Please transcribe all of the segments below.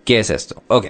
¿Qué es esto? Ok.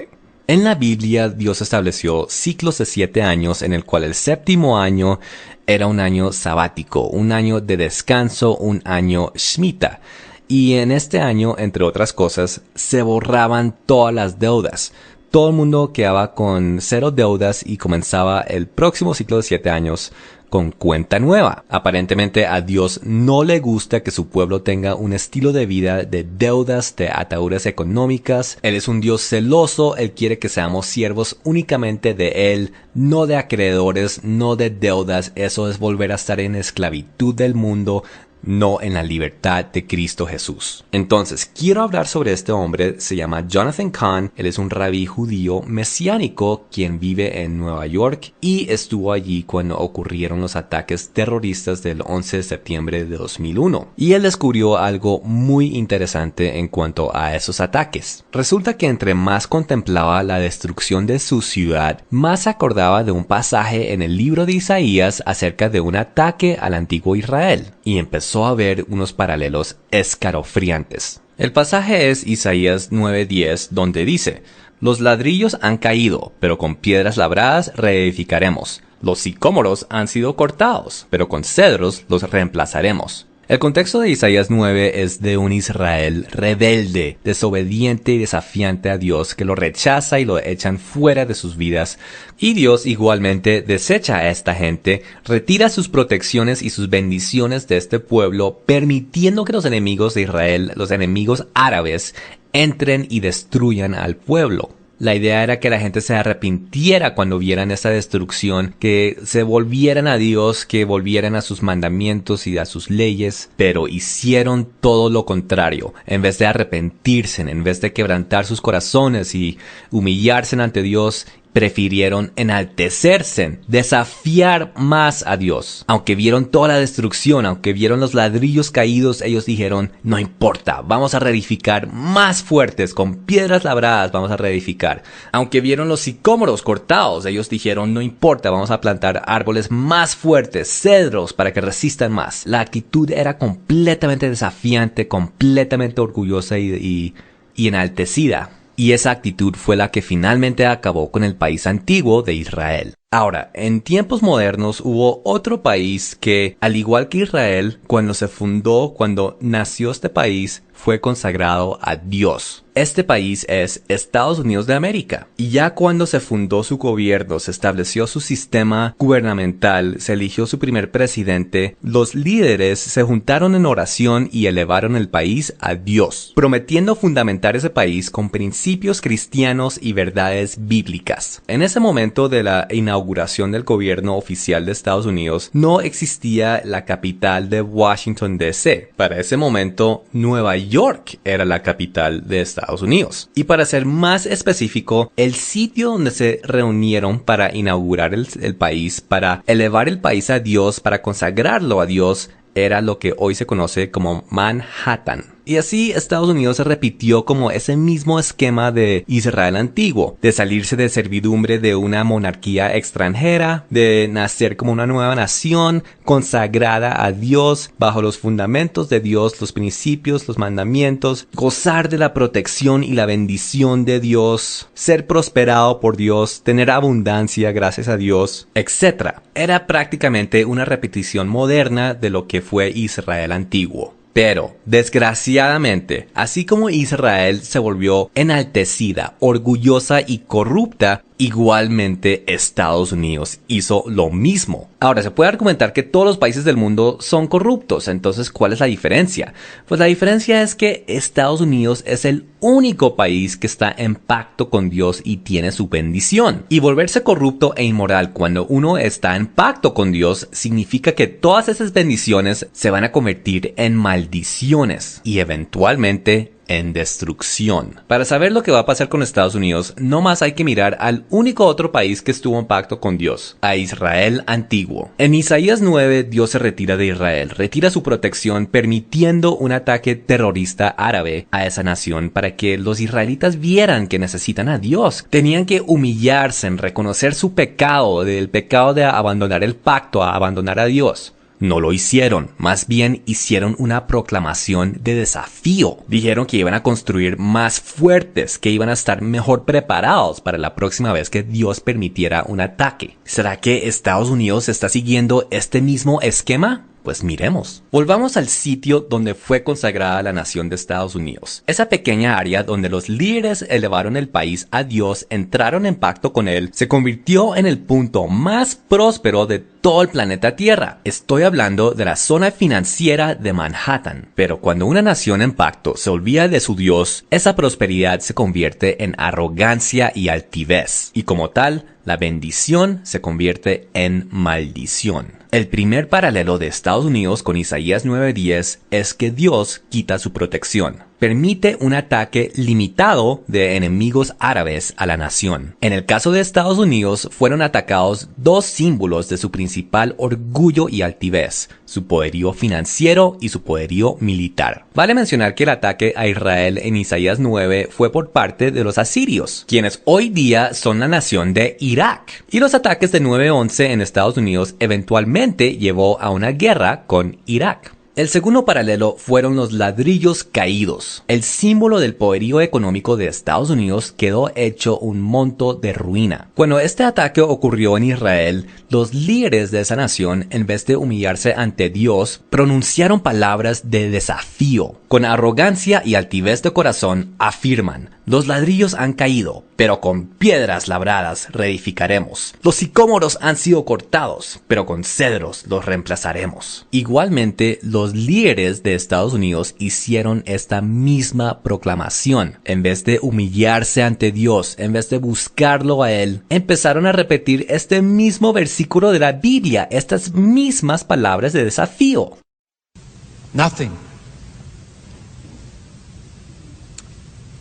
En la Biblia, Dios estableció ciclos de 7 años en el cual el séptimo año era un año sabático, un año de descanso, un año Shemitah. Y en este año, entre otras cosas, se borraban todas las deudas. Todo el mundo quedaba con 0 deudas y comenzaba el próximo ciclo de 7 años con cuenta nueva. Aparentemente a Dios no le gusta que su pueblo tenga un estilo de vida de deudas, de ataduras económicas. Él es un Dios celoso, Él quiere que seamos siervos únicamente de Él, no de acreedores, no de deudas. Eso es volver a estar en esclavitud del mundo, no en la libertad de Cristo Jesús. Entonces, quiero hablar sobre este hombre. Se llama Jonathan Cahn. Él es un rabí judío mesiánico quien vive en Nueva York y estuvo allí cuando ocurrieron los ataques terroristas del 11 de septiembre de 2001. Y él descubrió algo muy interesante en cuanto a esos ataques. Resulta que entre más contemplaba la destrucción de su ciudad, más se acordaba de un pasaje en el libro de Isaías acerca de un ataque al antiguo Israel. Y empezó a ver unos paralelos escalofriantes. El pasaje es Isaías 9:10, donde dice: los ladrillos han caído, pero con piedras labradas reedificaremos. Los sicómoros han sido cortados, pero con cedros los reemplazaremos. El contexto de Isaías 9 es de un Israel rebelde, desobediente y desafiante a Dios, que lo rechaza y lo echan fuera de sus vidas. Y Dios igualmente desecha a esta gente, retira sus protecciones y sus bendiciones de este pueblo, permitiendo que los enemigos de Israel, los enemigos árabes, entren y destruyan al pueblo. La idea era que la gente se arrepintiera cuando vieran esa destrucción, que se volvieran a Dios, que volvieran a sus mandamientos y a sus leyes, pero hicieron todo lo contrario. En vez de arrepentirse, en vez de quebrantar sus corazones y humillarse ante Dios, prefirieron enaltecerse, desafiar más a Dios. Aunque vieron toda la destrucción, aunque vieron los ladrillos caídos, ellos dijeron: no importa, vamos a reedificar más fuertes, con piedras labradas vamos a reedificar. Aunque vieron los sicómoros cortados, ellos dijeron: no importa, vamos a plantar árboles más fuertes, cedros, para que resistan más. La actitud era completamente desafiante, completamente orgullosa y enaltecida. Y esa actitud fue la que finalmente acabó con el país antiguo de Israel. Ahora, en tiempos modernos hubo otro país que, al igual que Israel, cuando nació este país, fue consagrado a Dios. Este país es Estados Unidos de América. Y ya cuando se fundó su gobierno, se estableció su sistema gubernamental, se eligió su primer presidente, los líderes se juntaron en oración y elevaron el país a Dios, prometiendo fundamentar ese país con principios cristianos y verdades bíblicas. En ese momento de la inauguración del gobierno oficial de Estados Unidos, no existía la capital de Washington D.C. Para ese momento, Nueva York era la capital de Estados Unidos. Y para ser más específico, el sitio donde se reunieron para inaugurar el país, para elevar el país a Dios, para consagrarlo a Dios, era lo que hoy se conoce como Manhattan. Y así Estados Unidos se repitió como ese mismo esquema de Israel antiguo, de salirse de servidumbre de una monarquía extranjera, de nacer como una nueva nación consagrada a Dios, bajo los fundamentos de Dios, los principios, los mandamientos, gozar de la protección y la bendición de Dios, ser prosperado por Dios, tener abundancia gracias a Dios, etc. Era prácticamente una repetición moderna de lo que fue Israel antiguo. Pero, desgraciadamente, así como Israel se volvió enaltecida, orgullosa y corrupta, igualmente Estados Unidos hizo lo mismo. Ahora, se puede argumentar que todos los países del mundo son corruptos. Entonces, ¿cuál es la diferencia? Pues la diferencia es que Estados Unidos es el único país que está en pacto con Dios y tiene su bendición. Y volverse corrupto e inmoral cuando uno está en pacto con Dios significa que todas esas bendiciones se van a convertir en maldiciones y eventualmente en destrucción. Para saber lo que va a pasar con Estados Unidos, no más hay que mirar al único otro país que estuvo en pacto con Dios, a Israel antiguo. En Isaías 9, Dios se retira de Israel, retira su protección, permitiendo un ataque terrorista árabe a esa nación para que los israelitas vieran que necesitan a Dios. Tenían que humillarse, en reconocer su pecado, del pecado de abandonar el pacto, a abandonar a Dios. No lo hicieron, más bien hicieron una proclamación de desafío. Dijeron que iban a construir más fuertes, que iban a estar mejor preparados para la próxima vez que Dios permitiera un ataque. ¿Será que Estados Unidos está siguiendo este mismo esquema? Pues miremos. Volvamos al sitio donde fue consagrada la nación de Estados Unidos. Esa pequeña área donde los líderes elevaron el país a Dios, entraron en pacto con él, se convirtió en el punto más próspero de todo el planeta Tierra. Estoy hablando de la zona financiera de Manhattan. Pero cuando una nación en pacto se olvida de su Dios, esa prosperidad se convierte en arrogancia y altivez. Y como tal, la bendición se convierte en maldición. El primer paralelo de Estados Unidos con Isaías 9:10 es que Dios quita su protección. Permite un ataque limitado de enemigos árabes a la nación. En el caso de Estados Unidos, fueron atacados dos símbolos de su principal orgullo y altivez: su poderío financiero y su poderío militar. Vale mencionar que el ataque a Israel en Isaías 9 fue por parte de los asirios, quienes hoy día son la nación de Irak. Y los ataques de 9/11 en Estados Unidos eventualmente llevó a una guerra con Irak. El segundo paralelo fueron los ladrillos caídos. El símbolo del poderío económico de Estados Unidos quedó hecho un monto de ruina. Cuando este ataque ocurrió en Israel, los líderes de esa nación, en vez de humillarse ante Dios, pronunciaron palabras de desafío. Con arrogancia y altivez de corazón afirman: los ladrillos han caído, pero con piedras labradas reedificaremos. Los sicómoros han sido cortados, pero con cedros los reemplazaremos. Igualmente, los líderes de Estados Unidos hicieron esta misma proclamación. En vez de humillarse ante Dios, en vez de buscarlo a Él, empezaron a repetir este mismo versículo de la Biblia, estas mismas palabras de desafío.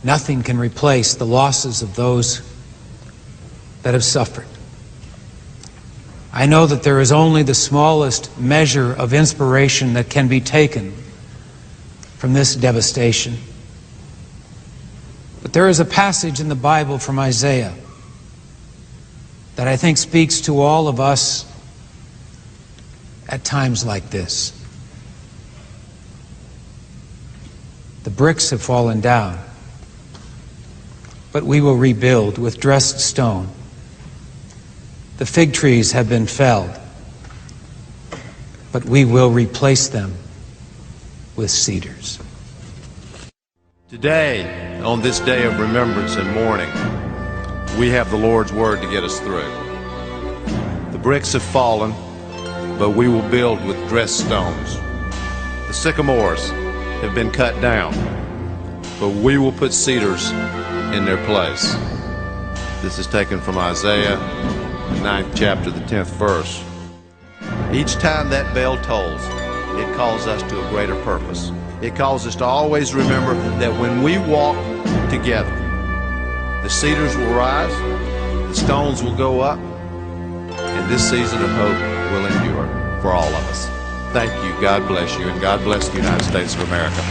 Nothing can replace the losses of those that have suffered. I know that there is only the smallest measure of inspiration that can be taken from this devastation. But there is a passage in the Bible from Isaiah that I think speaks to all of us at times like this. The bricks have fallen down, but we will rebuild with dressed stone. The fig trees have been felled, but we will replace them with cedars. Today, on this day of remembrance and mourning, we have the Lord's word to get us through. The bricks have fallen, but we will build with dressed stones. The sycamores have been cut down, but we will put cedars in their place. This is taken from Isaiah, the 9th chapter, the 10th verse. Each time that bell tolls, it calls us to a greater purpose. It calls us to always remember that when we walk together, the cedars will rise, the stones will go up, and this season of hope will endure for all of us. Thank you, God bless you, and God bless the United States of America.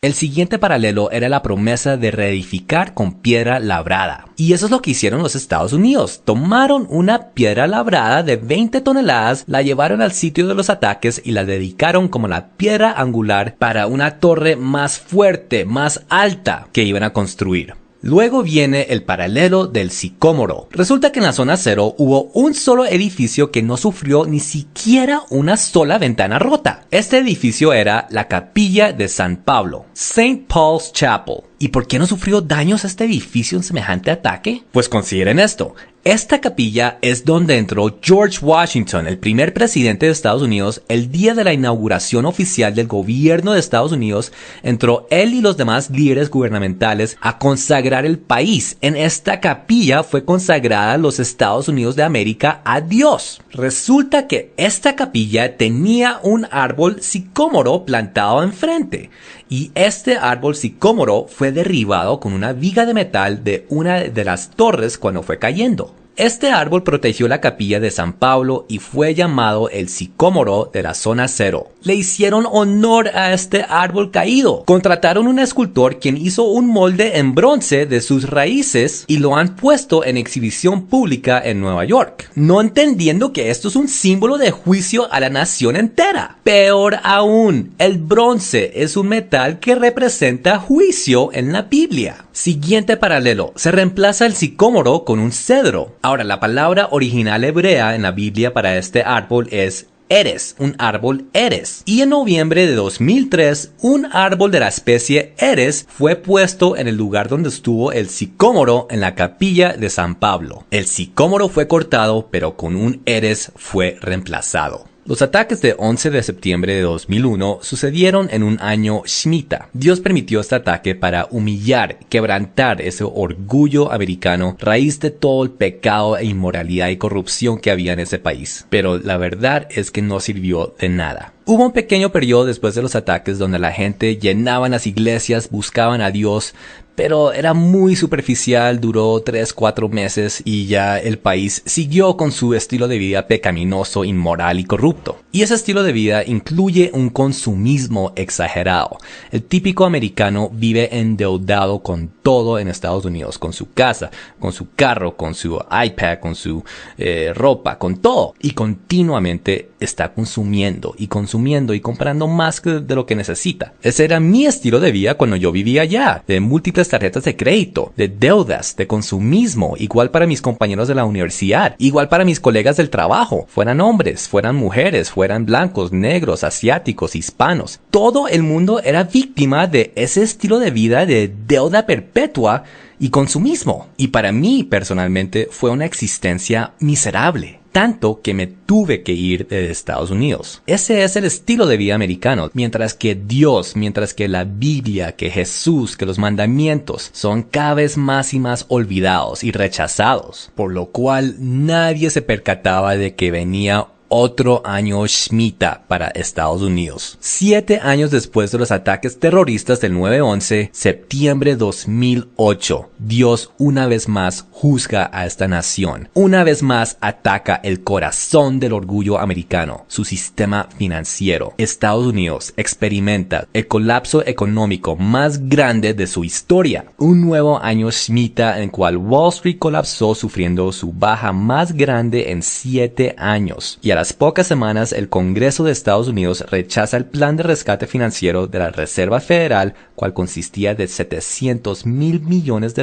El siguiente paralelo era la promesa de reedificar con piedra labrada. Y eso es lo que hicieron los Estados Unidos. Tomaron una piedra labrada de 20 toneladas, la llevaron al sitio de los ataques y la dedicaron como la piedra angular para una torre más fuerte, más alta que iban a construir. Luego viene el paralelo del sicómoro. Resulta que en la zona cero hubo un solo edificio que no sufrió ni siquiera una sola ventana rota. Este edificio era la capilla de San Pablo, St. Paul's Chapel. ¿Y por qué no sufrió daños este edificio en semejante ataque? Pues consideren esto. Esta capilla es donde entró George Washington, el primer presidente de Estados Unidos, el día de la inauguración oficial del gobierno de Estados Unidos. Entró él y los demás líderes gubernamentales a consagrar el país. En esta capilla fue consagrada los Estados Unidos de América a Dios. Resulta que esta capilla tenía un árbol sicómoro plantado enfrente. Y este árbol sicómoro fue derribado con una viga de metal de una de las torres cuando fue cayendo. Este árbol protegió la capilla de San Pablo y fue llamado el sicómoro de la zona cero. Le hicieron honor a este árbol caído. Contrataron un escultor quien hizo un molde en bronce de sus raíces y lo han puesto en exhibición pública en Nueva York, no entendiendo que esto es un símbolo de juicio a la nación entera. Peor aún, el bronce es un metal que representa juicio en la Biblia. Siguiente paralelo, se reemplaza el sicómoro con un cedro. Ahora, la palabra original hebrea en la Biblia para este árbol es Eres, un árbol Eres. Y en noviembre de 2003, un árbol de la especie Eres fue puesto en el lugar donde estuvo el sicómoro en la capilla de San Pablo. El sicómoro fue cortado, pero con un Eres fue reemplazado. Los ataques de 11 de septiembre de 2001 sucedieron en un año Shemitah. Dios permitió este ataque para humillar, quebrantar ese orgullo americano, raíz de todo el pecado e inmoralidad y corrupción que había en ese país. Pero la verdad es que no sirvió de nada. Hubo un pequeño periodo después de los ataques donde la gente llenaba las iglesias, buscaban a Dios, pero era muy superficial, duró 3-4 meses y ya el país siguió con su estilo de vida pecaminoso, inmoral y corrupto. Y ese estilo de vida incluye un consumismo exagerado. El típico americano vive endeudado con todo en Estados Unidos, con su casa, con su carro, con su iPad, con su ropa, con todo. Y continuamente está consumiendo y comprando más de lo que necesita. Ese era mi estilo de vida cuando yo vivía allá, de múltiples tarjetas de crédito, de deudas, de consumismo, igual para mis compañeros de la universidad, igual para mis colegas del trabajo, fueran hombres, fueran mujeres, fueran blancos, negros, asiáticos, hispanos. Todo el mundo era víctima de ese estilo de vida de deuda perpetua y consumismo. Y para mí, personalmente, fue una existencia miserable. Tanto que me tuve que ir de Estados Unidos. Ese es el estilo de vida americano. Mientras que Dios, mientras que la Biblia, que Jesús, que los mandamientos son cada vez más y más olvidados y rechazados. Por lo cual nadie se percataba de que venía otro año Shemitah para Estados Unidos. 7 años después de los ataques terroristas del 9/11, septiembre 2008, Dios una vez más juzga a esta nación. Una vez más ataca el corazón del orgullo americano, su sistema financiero. Estados Unidos experimenta el colapso económico más grande de su historia. Un nuevo año Shemitah en el cual Wall Street colapsó sufriendo su baja más grande en 7 años. Y a las pocas semanas, el Congreso de Estados Unidos rechaza el plan de rescate financiero de la Reserva Federal, cual consistía de $700 mil millones.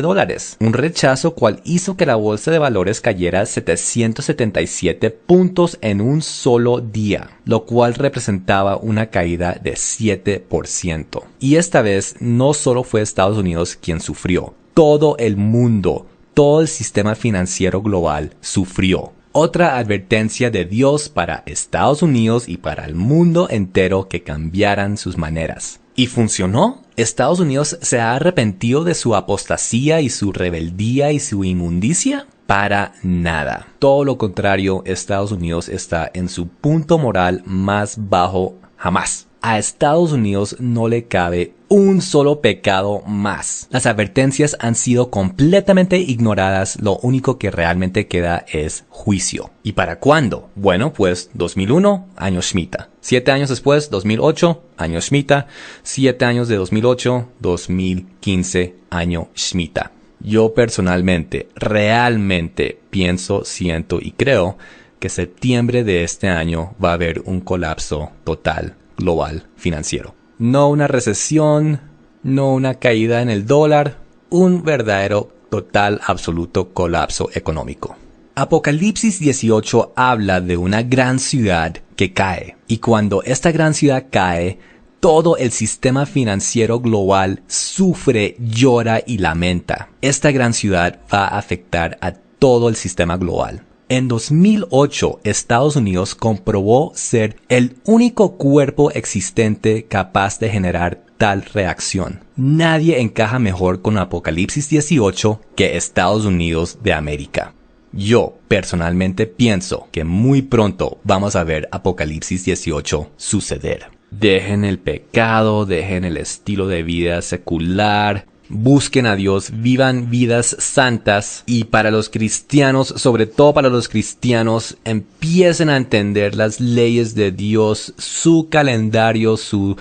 Un rechazo cual hizo que la bolsa de valores cayera 777 puntos en un solo día, lo cual representaba una caída de 7%. Y esta vez no solo fue Estados Unidos quien sufrió, todo el mundo, todo el sistema financiero global sufrió. Otra advertencia de Dios para Estados Unidos y para el mundo entero que cambiaran sus maneras. ¿Y funcionó? ¿Estados Unidos se ha arrepentido de su apostasía y su rebeldía y su inmundicia? Para nada. Todo lo contrario, Estados Unidos está en su punto moral más bajo jamás. A Estados Unidos no le cabe un solo pecado más. Las advertencias han sido completamente ignoradas. Lo único que realmente queda es juicio. ¿Y para cuándo? Bueno, pues 2001, año Shemitah. 7 años después, 2008, año Shemitah. 7 años de 2008, 2015, año Shemitah. Yo personalmente, realmente pienso, siento y creo que septiembre de este año va a haber un colapso total global financiero. No una recesión, no una caída en el dólar, un verdadero, total, absoluto colapso económico. Apocalipsis 18 habla de una gran ciudad que cae, y cuando esta gran ciudad cae, todo el sistema financiero global sufre, llora y lamenta. Esta gran ciudad va a afectar a todo el sistema global. En 2008, Estados Unidos comprobó ser el único cuerpo existente capaz de generar tal reacción. Nadie encaja mejor con Apocalipsis 18 que Estados Unidos de América. Yo, personalmente, pienso que muy pronto vamos a ver Apocalipsis 18 suceder. Dejen el pecado, dejen el estilo de vida secular, busquen a Dios, vivan vidas santas, y para los cristianos, sobre todo para los cristianos, empiecen a entender las leyes de Dios, su calendario, su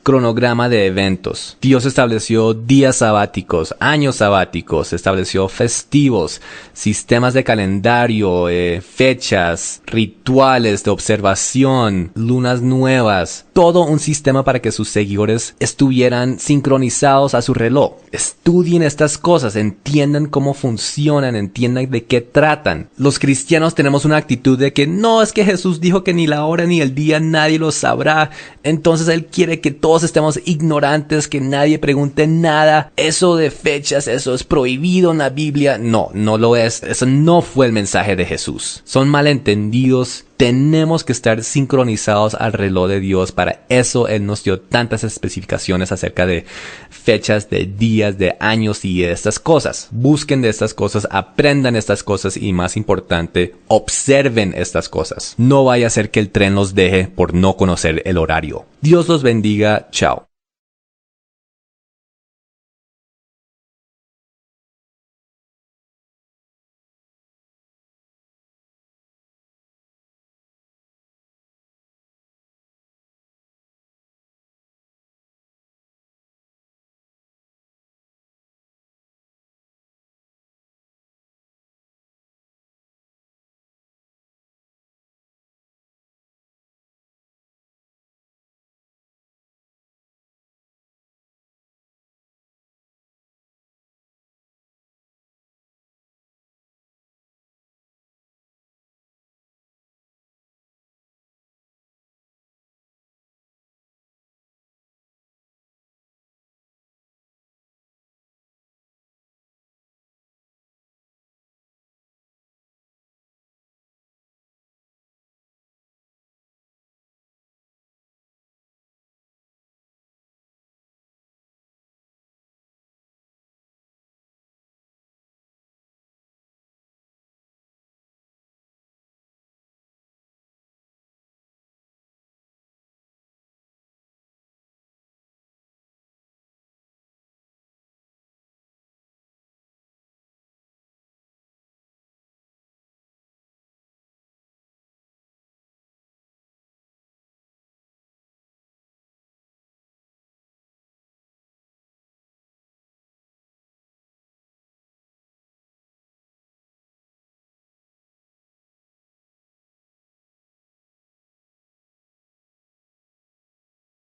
cronograma de eventos. Dios estableció días sabáticos, años sabáticos, estableció festivos, sistemas de calendario, fechas, rituales de observación, lunas nuevas, todo un sistema para que sus seguidores estuvieran sincronizados a su reloj. Estudien estas cosas, entiendan cómo funcionan, entiendan de qué tratan. Los cristianos tenemos una actitud de que no, es que Jesús dijo que ni la hora ni el día nadie lo sabrá, entonces Él quiere que todos estemos ignorantes, que nadie pregunte nada. Eso de fechas, eso es prohibido en la Biblia. No, no lo es. Eso no fue el mensaje de Jesús. Son malentendidos. Tenemos que estar sincronizados al reloj de Dios. Para eso Él nos dio tantas especificaciones acerca de fechas, de días, de años y de estas cosas. Busquen de estas cosas, aprendan estas cosas y, más importante, observen estas cosas. No vaya a ser que el tren los deje por no conocer el horario. Dios los bendiga. Chao.